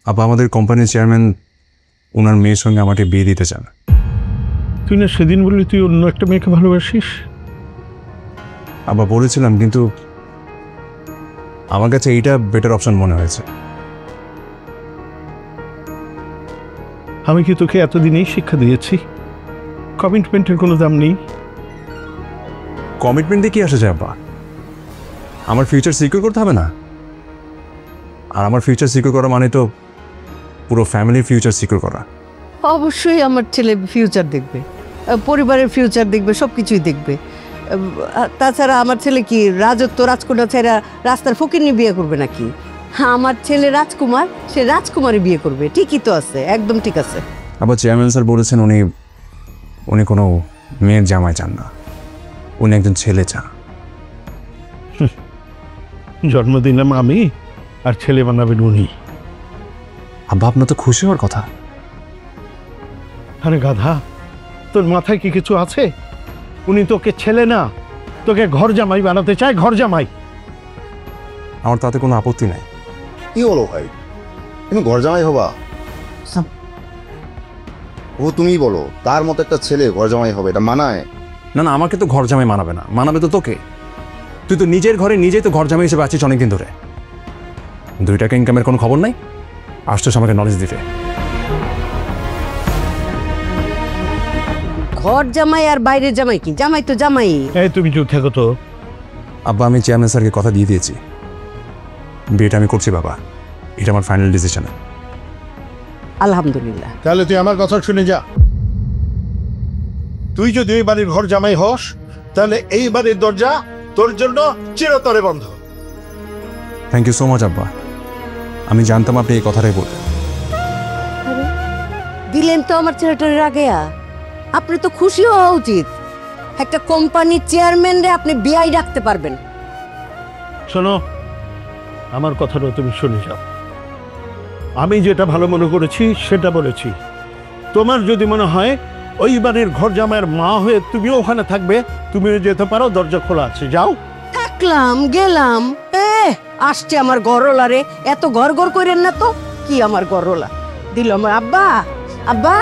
আপা আমাদের কোম্পানির চেয়ারম্যান ওনার মেয়ের সঙ্গে আমাকে বিয়ে দিতে চান। তুই না সেদিন বললি তুই অন্য একটা মেয়েকে ভালোবাসিস? আবার বলেছিলাম, কিন্তু আমার কাছে এইটা বেটার অপশন মনে হয়েছে। আমি কি তোকে এতদিনেই শিক্ষা দিয়েছি কমিটমেন্টের কোনো দাম নেই? কমিটমেন্ট দিয়ে কি আসা যায় আব্বা? আমার ফিউচার সিকিউর করতে হবে না? আর আমার ফিউচার সিকিউর করা মানে তো পুরো ফ্যামিলির ফিউচার সিকিউর করা। অবশ্যই আমার ছেলে ফিউচার দেখবে, পরিবারের ফিউচার দেখবে, সব কিছুই দেখবে। তাছাড়া আমার ছেলে কি রাজত্ব রাজকন্যা ছেড়া রাস্তার ফকিরনি বিয়ে করবে নাকি? আমার ছেলে রাজকুমার, সে রাজকুমারী বিয়ে করবে। ঠিকই তো আছে, একদম ঠিক আছে। আবার চেয়ারম্যান স্যার বলেছেন উনি কোনো মেয়ের জামাই চান না, উনি একজন ছেলে চান। জন্ম দিলাম আমি আর ছেলে বানাবেন উনি। আব্বা আপনার তো খুশি হওয়ার কথা। আরে গাধা, তোর মাথায় কি কিছু আছে? উনি তোকে ছেলে না, তোকে ঘর জামাই বানাতে চায়, ঘর জামাই। আমার তাতে কোনো আপত্তি নাই। কি হলো ভাই, তুমি ঘর জামাই হবা? ও তুমিই বলো, তার মতো একটা ছেলে ঘর জামাই হবে, এটা মানায়? না না, আমাকে তো ঘর জামাই মানাবে না, মানাবে তো তোকে। তুই তো নিজের ঘরে নিজেই তো ঘর জামাই হিসেবে আছিস অনেকদিন ধরে। 2 টাকা ইনকামের কোনো খবর নাই, আসছিস আমাকে নলেজ দিতে। ঘর জামাই আর বাইরের জামাই কি? জামাই তো জামাই। এই তুমি চুপ থাকো তো। আব্বা আমি চেয়ারম্যান স্যারকে কথা দিয়ে দিয়েছি, বিয়েটা আমি করছি বাবা, এটা আমার ফাইনাল ডিসিশন। আলহামদুলিল্লাহ। তাহলে তুই আমার কথা শুনে যা। তুই যদি এই বাড়ির ঘর জামাই হস, তাহলে এই বাড়ির দরজা তোর জন্য চিরতরে বন্ধ। থ্যাংক ইউ সো মাচ আব্বা, আমি জানতাম আপনি এই কথাটাই বলবেন। দিলেন তো আমার ছেলেটার রাগেয়া। আপনি তো খুশি হওয়া উচিত, একটা কোম্পানির চেয়ারম্যান রে আপনি বিয়াই রাখতে পারবেন। শোনো, আমার কথাটা তুমি শুনে যাও। আমি যেটা ভালো মনে করেছি সেটা বলেছি। তোমার যদি মনে হয় ওই বাড়ির ঘর জামাইয়ের মা হয়ে তুমিও ওখানে থাকবে, তুমিও যেতে পারো, দরজা খোলা আছে, যাও। থাকলাম, গেলাম। আসছে আমার গরলা রে, এত গড় গড় করেন না তো। কি আমার গরলা দিল আমার আব্বা? আব্বা